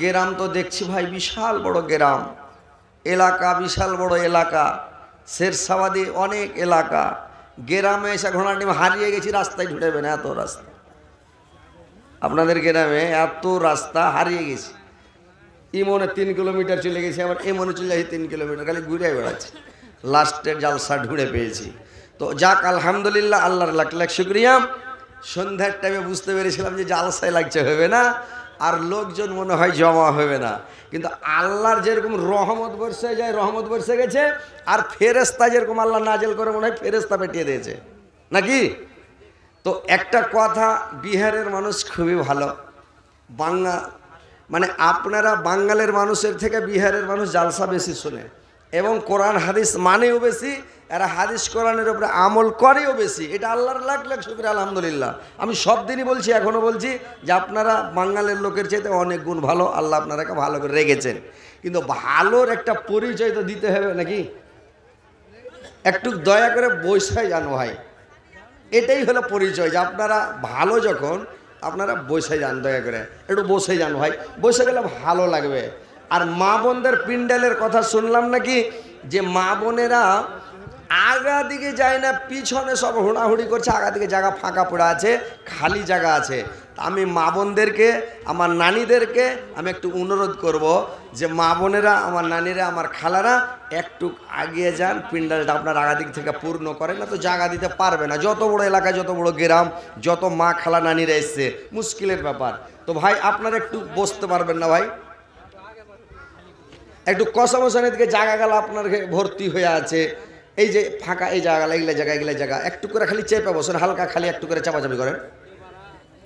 গ্রাম তো দেখছি ভাই বিশাল বড় গ্রাম, এলাকা বিশাল বড় এলাকা, শেরশাবাদী অনেক এলাকা। গ্রামে এসে ঘোড়াটি হারিয়ে গেছি, রাস্তায় ঢুকবে না, এত রাস্তা। আপনাদের গ্রামে এত রাস্তা, হারিয়ে গেছি। ইমনে 3 কিলোমিটার চলে গেছি, আবার এমনে চলে যাচ্ছি 3 কিলোমিটার, খালি ঘুরে বেড়াচ্ছি। লাস্টের জালসা ঢুঁড়ে পেয়েছি। তো যাক আলহামদুলিল্লাহ, আল্লাহর লাখ লাখ শুকরিয়া। সন্ধ্যার টাইমে বুঝতে পেরেছিলাম যে জালসায় লাগছে, হবে না, আর লোকজন মনে হয় জমা হবে না। কিন্তু আল্লাহর যেরকম রহমত বর্ষে যায়, রহমত বর্ষে গেছে। আর ফেরেস্তা যেরকম আল্লাহ নাজেল করে, মনে হয় ফেরেস্তা পেটিয়ে দিয়েছে নাকি। তো একটা কথা, বিহারের মানুষ খুবই ভালো। বাংলা মানে আপনারা বাঙালির মানুষের থেকে বিহারের মানুষ জালসা বেশি শোনে এবং কোরআন হাদিস মানেও বেশি, এরা হাদিস কোরআনের উপরে আমল করেও বেশি। এটা আল্লাহর লাখ লাখ শুকরিয়া আলহামদুলিল্লাহ। আমি সব দিনই বলছি, এখনও বলছি যে আপনারা বাঙালির লোকের চাইতে অনেক গুণ ভালো, আল্লাহ আপনারাকে ভালো করে রেখেছেন। কিন্তু ভালোর একটা পরিচয় তো দিতে হবে নাকি। একটু দয়া করে বৈশাই যান ভাই, এটাই হলো পরিচয় যে আপনারা ভালো। যখন আপনারা বসে যান, দয়া করে একটু বসে যান ভাই, বসে গেলে ভালো লাগবে। আর মা বোনদের পিন্ডালের কথা শুনলাম নাকি, যে মা বোনেরা আগা দিকে যায় না, পিছনে সব হুড়াহুড়ি করছে, আগা দিকে জায়গা ফাঁকা পড়ে আছে, খালি জায়গা আছে। আমি মা বোনদেরকে, আমার নানীদেরকে আমি একটু অনুরোধ করব যে মা বোনেরা, আমার নানীরা, আমার খালারা একটু আগিয়ে যান, পিন্ডালটা আপনার আগা দিক থেকে পূর্ণ করেন, না তো জায়গা দিতে পারবে না। যত বড় এলাকা, যত বড় গ্রাম, যত মা খালা নানীরা এসছে, মুশকিলের ব্যাপার। তো ভাই আপনারা একটু বসতে পারবেন না ভাই, একটু কষামশানের দিকে জায়গা গেল আপনার ভর্তি হয়ে আছে। এই যে ফাঁকা এই জায়গা, এগুলা জায়গা, এগুলা জায়গা একটু করে খালি চেপে বসেন, হালকা খালি একটু করে চাপাচাপি করেন,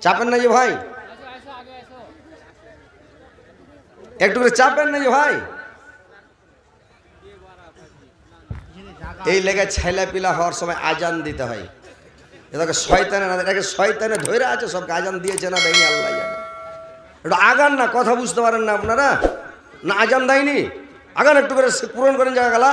চাপেন না যে ভাই, একটু করে চাপেন না যে ভাই। এই লেগে ছেলে পিলা হওয়ার সময় আজান দিতে হয়। এটাকে শয়তানে না, এটাকে শয়তানে ধরে আছে, সবকে আজান দিয়েছে না দেয়নি আল্লাহ জানে। এটা আগান না, কথা বুঝতে পারেন না আপনারা, না আজান দেয়নি, আগান একটু করে পূরণ করেন জায়গা গেলা।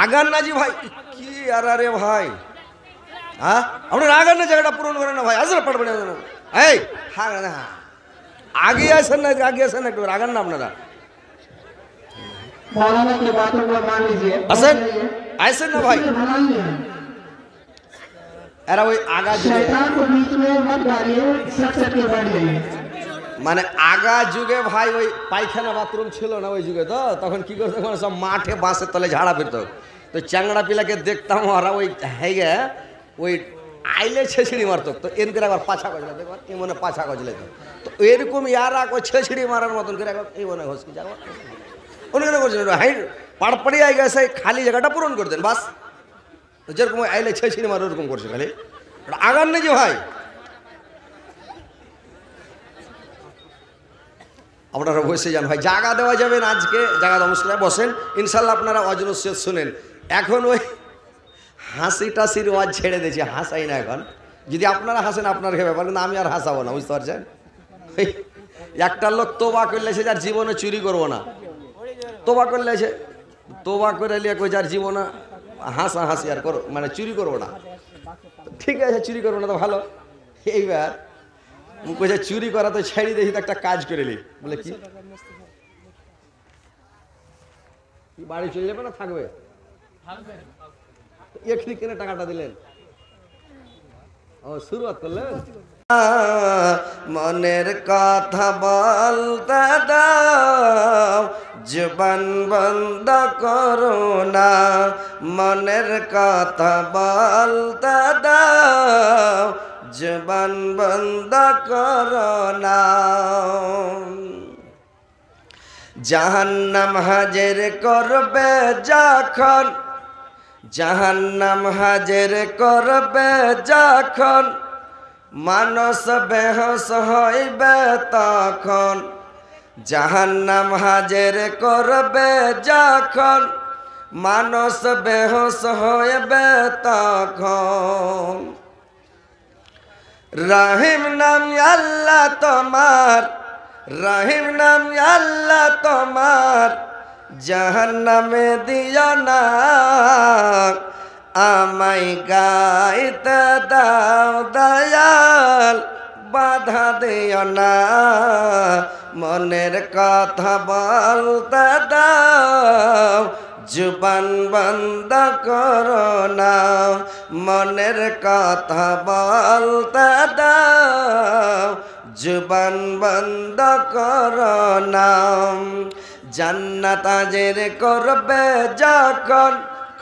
আগান না জি ভাই, কি আর আরে ভাই, হ্যাঁ আপনার আগান না, জায়গাটা পূরণ করেন না ভাই, আসলে পারবেন না। এই হ্যাঁ, আগে আসেন না, আগে আসেন একটু, আগান না আপনারা, আসেন আসেন না ভাই। এরা ওই আগা যুগে, মানে আগা যুগে ভাই ওই পায়খানা বাথরুম ছিল না ওই যুগে, তো তখন কি করতো, সব মাঠে বাঁশের তলে ঝাড়া ফিরত। তো চ্যাংড়া পিলাকে দেখতাম, ওরা ওই হেগে ওই আইলে ছেঁচড়ি মারত, তো এর করে একবার পাছা গজলে, দেখবার এই মনে পাছা গজলে, তো এরকম ইয়ারা ওই ছেঁচড়ি মারার মতন করে একবার এই মনে ঘষকি যাওয়া অনেক করছেন, হাই পাড়পাড়ি আই গেছে, খালি জায়গাটা পূরণ করতেন বাস। যেরকম আইলে ছেঁচড়ি মার ওরকম করছে, খালি আগান নেই যে ভাই। আপনারা বসে যান ভাই, জায়গা দেওয়া যাবেন আজকে, জায়গা নমস্কার বসেন ইনশাল্লাহ। আপনারা অজনস্য শুনেন। এখন ওই হাসি টাসির ওয়াজ ছেড়ে দিয়েছি, হাসাই না এখন। যদি আপনারা হাসেন আপনার ব্যাপার, কিন্তু আমি আর হাসাবো না, বুঝতে পারছেন। একটা লোক তোবা করলে সে যার জীবনে চুরি করবো না, তোবা করলে সে তোবা করে নিয়ে কই যার জীবনে হাসা হাসি আর করো, মানে চুরি করবো না। ঠিক আছে, চুরি করবো না তো ভালো। এইবার কইছে চুরি করা তো ছেড়ে দেখি, তো একটা কাজ করে নি। বলে কি বাড়ি চলে যাবে না থাকবে? এখানে কেন টাকাটা দিলেন? ও শুরুয়াত করলেন। মনের কথা বলতে দাও, জবান বন্ধ করো না। মনের কথা বলতে দাও, জবান বন্ধ করো না। জাহান্নাম হাজির করবে যখন, জাহান্নাম হাজির করবে যখন, মানুষ বেহোশ হইবে তখন। জাহান্নাম হাজির করবে যখন, মানুষ বেহোশ হইবে তখন। রহিম নাম আল্লাহ তোমার, রহিম নাম আল্লাহ তোমার, জাহান্নামে দিও না। আমায় গাইতে দাও দয়াল বাধা দিও না মনের কথা বলতে দাও জুবান বন্ধ করো না মনের কথা বলতে দাও জুবান বন্ধ করো না জান্নাত আজের করবে যখন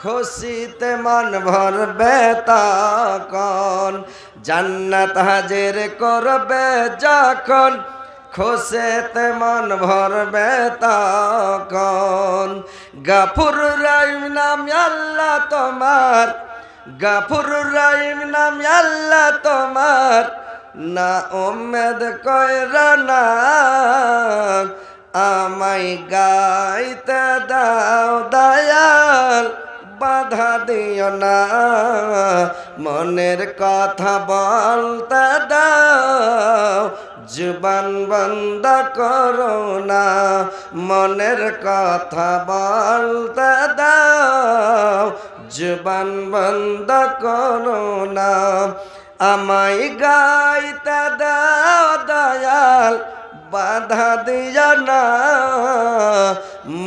খুশিতে মন ভরবে তখন জান্নাত হাজির করবে যখন খুশিতে মন ভরবে তখন গফুর রহিম নাম আল্লাহ তোমার গফুর রহিম নাম আল্লাহ তোমার না উম্মেদ কইরা না আমায় গাইতে দাও দয়াল বাধা দিও না মনের কথা বলতে দাও জুবান বন্ধ করো না মনের কথা বলতে দাও জুবান বন্ধ করো না আমায় গাইতে দাও দয়াল বাধা দিও না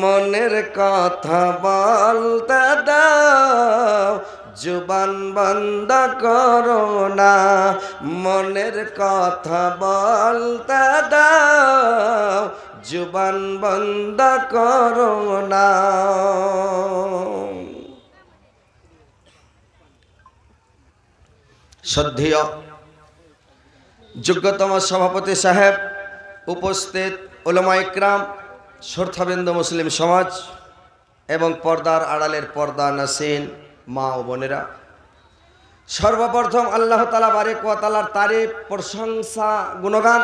মনের কথা বলতে দাও জুবান বন্ধ করো না মনের কথা বলতে দাও জুবান বন্ধ করো না শ্রদ্ধেয় যোগ্যতম সভাপতি সাহেব উপস্থিত উলামা ইকরাম শ্রোতাবৃন্দ মুসলিম সমাজ এবং পর্দার আড়ালের পর্দা নাসিন মা ও বোনেরা সর্বপ্রথম আল্লাহ তাআলা বারেক ওয়া তাআলার তারিফ প্রশংসা গুণগান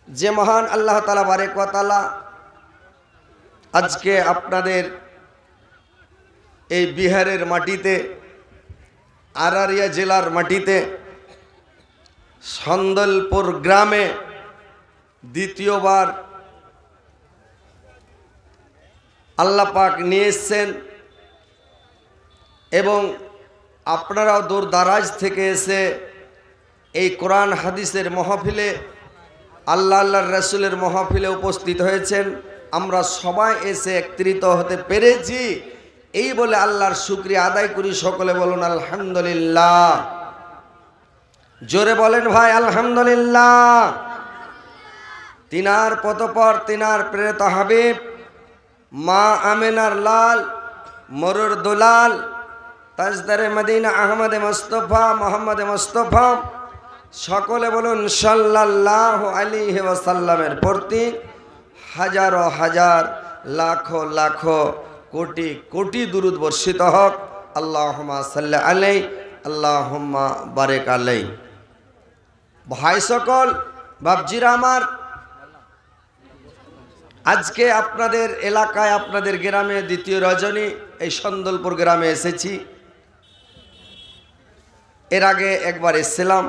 যে মহান আল্লাহ তাআলা বারেক ওয়া তাআলা আজকে আপনাদের এই বিহারের মাটিতে আরারিয়া জেলার মাটিতে সন্দলপুর গ্রামে দ্বিতীয়বার আল্লাহ পাক নিয়ে এসেছেন এবং আপনারাও দূর দারাজ থেকে এসে এই কোরআন হাদিসের মাহফিলে আল্লাহ আল্লাহর রাসূলের মাহফিলে উপস্থিত হয়েছেন আমরা সবাই এসে একত্রিত হতে পেরেছি এই বলে আল্লাহর শুকরিয়া আদায় করি সকলে বলুন আলহামদুলিল্লাহ জোরে বলেন ভাই আলহামদুলিল্লাহ তিনার পতপর তিনার প্রেরিত হাবিব মা আমিনার লাল মরুর দুলাল তাজদারে মদিনা আহমদে মুস্তাফা মোহাম্মদে মুস্তাফা সকলে বলুন সাল্লাল্লাহু আলাইহি ওয়াসাল্লামের প্রতি হাজারো হাজার লাখো লাখো কোটি কোটি দুরুদ বর্ষিত হোক আল্লাহুম্মা সাল্লি আলাইহি আল্লাহুম্মা বারিক আলাইহি ভাই সকল বাপজিরা আমার আজকে আপনাদের এলাকায় আপনাদের গ্রামে দ্বিতীয় রজনী এই সন্দলপুর গ্রামে এসেছি এর আগে একবার এসেছিলাম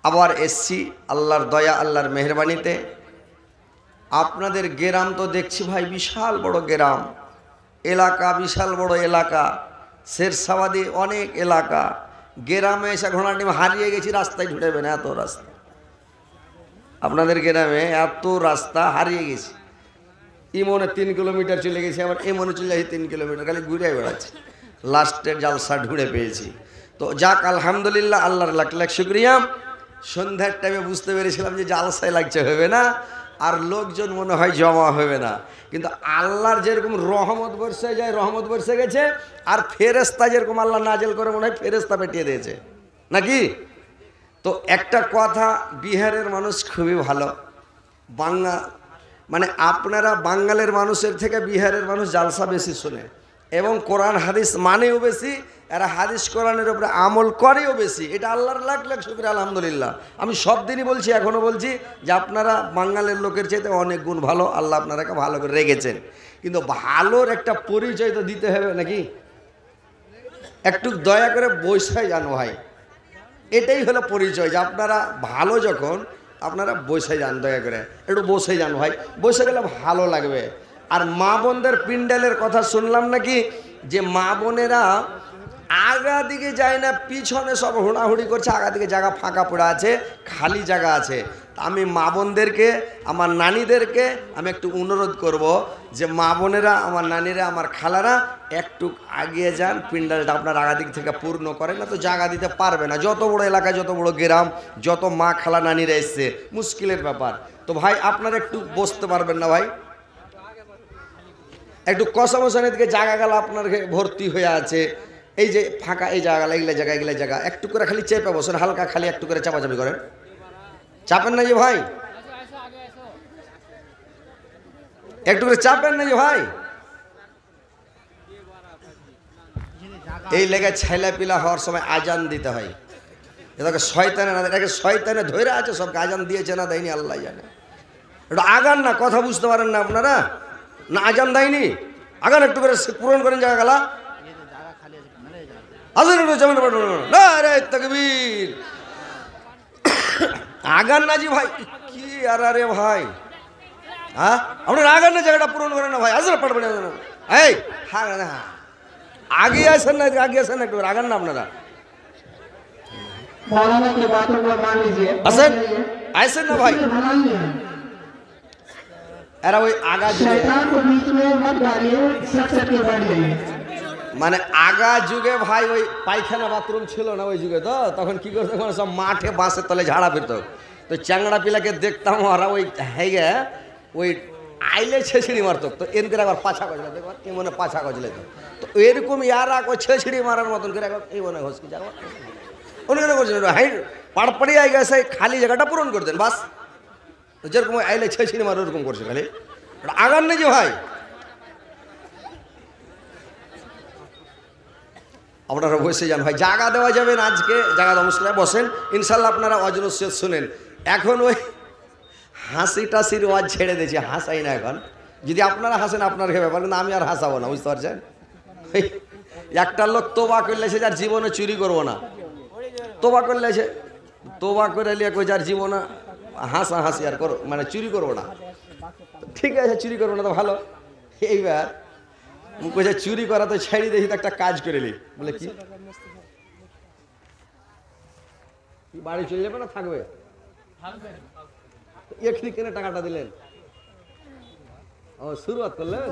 আবার এসছি আল্লাহর দয়া আল্লাহর মেহেরবানিতে আপনাদের গ্রাম তো দেখছি ভাই বিশাল বড় গ্রাম এলাকা বিশাল বড় এলাকা শেরশাবাদী অনেক এলাকা গ্রামে এসে ঘোড়াটি হারিয়ে গেছি রাস্তায় ঢুকবে না এত রাস্তা আপনাদের গ্রামে এত রাস্তা হারিয়ে গেছি ইমনে 3 কিলোমিটার চলে গেছি আবার এমনে চলে যাচ্ছি 3 কিলোমিটার খালি ঘুরে বেড়াচ্ছি লাস্টের জালসা ঢুঁড়ে পেয়েছি তো যাক আলহামদুলিল্লাহ আল্লাহর লাখ লাখ শুকরিয়া সন্ধ্যার টাইমে বুঝতে পেরেছিলাম যে জালসায় লাগছে হবে না আর লোকজন মনে হয় জমা হবে না কিন্তু আল্লাহর যেরকম রহমত বর্ষে যায় রহমত বর্ষে গেছে আর ফেরেশতা যেরকম আল্লাহ নাজেল করে মনে হয় ফেরেশতা পেটিয়ে দিয়েছে নাকি তো একটা কথা বিহারের মানুষ খুবই ভালো বাংলা মানে আপনারা বাঙালির মানুষের থেকে বিহারের মানুষ জালসা বেশি শোনে এবং কোরআন হাদিস মানেও বেশি এরা হাদিস কোরআনের উপরে আমল করেও বেশি এটা আল্লাহর লাখ লাখ শুকরিয়া আলহামদুলিল্লাহ আমি সব দিনই বলছি এখনও বলছি যে আপনারা বাঙালির লোকের চাইতে অনেক গুণ ভালো আল্লাহ আপনারাকে ভালো করে রেখেছেন কিন্তু ভালোর একটা পরিচয় তো দিতে হবে নাকি একটু দয়া করে বৈশাই যান ভাই এটাই হলো পরিচয় যে আপনারা ভালো যখন আপনারা বসে যান দয়া করে একটু বসে যান ভাই বসে গেলে ভালো লাগবে আর মা বোনদের পিন্ডালের কথা শুনলাম নাকি যে মা বোনেরা আগা দিকে যায় না, পিছনে সব হুড়াহুড়ি করছে, আগা দিকে জায়গা ফাঁকা পড়ে আছে, খালি জায়গা আছে। আমি মা বোনদেরকে, আমার নানিদেরকে আমি একটু অনুরোধ করব যে মা বোনেরা, আমার নানিরা, আমার খালারা একটু আগিয়ে যান, পিন্ডালটা আপনার আগা দিক থেকে পূর্ণ করেন, না তো জায়গা দিতে পারবে না। যত বড় এলাকায়, যত বড় গ্রাম, যত মা খালা নানিরা এসছে, মুশকিলের ব্যাপার। তো ভাই আপনারা একটু বসতে পারবেন না ভাই? একটু কসমসানের দিকে জায়গা গেল আপনার ভর্তি হয়ে আছে, এই যে ফাঁকা এই জায়গা, এগুলো জায়গা একটু করে খালি চেপে বসেন, হালকা খালি একটু করে চাপাচাপি করেন, চাপেন না যে ভাই, একটু করে চাপেন না যে ভাই। এই লেগে ছেলে পিলা হওয়ার সময় আজান দিতে হয়। এটাকে শয়তানে ধরে আছে, সবকে আজান দিয়েছে না দেয়নি আল্লাহ জানে। এটা আগান না, কথা বুঝতে পারেন না আপনারা? না আজান দেয়নি, আগান একটু করে পূরণ করেন জায়গা গেলা। আগান না জি ভাই, কি আর আরে ভাই, হ্যাঁ আপনার আগান না, জায়গাটা পূরণ করেন না ভাই, আজরা পারবেন না। এই হ্যাঁ হ্যাঁ, আগে আসেন না, আগে আসেন একটু, আগান না আপনারা, আসেন আসেন না ভাই। এরা ওই আগা যুগে, মানে আগা যুগে ভাই ওই পায়খানা বাথরুম ছিল না ওই যুগে, তো তখন কি করতো, সব মাঠে বাঁশের তলে ঝাড়া ফিরত। তো চ্যাংড়া পিলাকে দেখতাম ওরা ওই হেগে ওই আইলে ছেঁচড়ি মারতো, তো এর করে আবার পাছা গজলে, দেখো এই মনে পাছা গজলে, তো এরকম ইয়ারা ওই ছেঁচড়ি মারার মতন করে এই মনে ঘষকি যাবো অনুকরণ করছেন, হাই পাড়পাড়ি আই গেছে, খালি জায়গাটা পূরণ করে দেন বাস। যেরকম আইলে ছেঁচড়ি মার ওরকম করছে, খালি আগান নেই যে ভাই। আপনারা বসে যান ভাই, জায়গা দেওয়া যাবে না আজকে, জায়গা নমস্কার বসেন ইনশাল্লাহ। আপনারা অজনস্য শুনেন। এখন ওই হাসি টাসির ওয়াজ ছেড়ে দিয়েছি, হাসাই না এখন। যদি আপনারা হাসেন আপনার ব্যাপার, কিন্তু আমি আর হাসাবো না, বুঝতে পারছেন? একটা লোক তোবা করলে সে যার জীবনে চুরি করবো না, তোবা করলে সে তোবা করে নিয়ে কই যার জীবনে হাসা হাসি আর করো, মানে চুরি করবো না। ঠিক আছে চুরি করবো না তো ভালো। এইবার কইছে চুরি করা তো ছেড়ে দেখি, তো একটা কাজ করে নি। বলে কি বাড়ি চলে যাবে না থাকবে? এখানে কেন টাকাটা দিলেন? ও শুরুয়াত করলেন।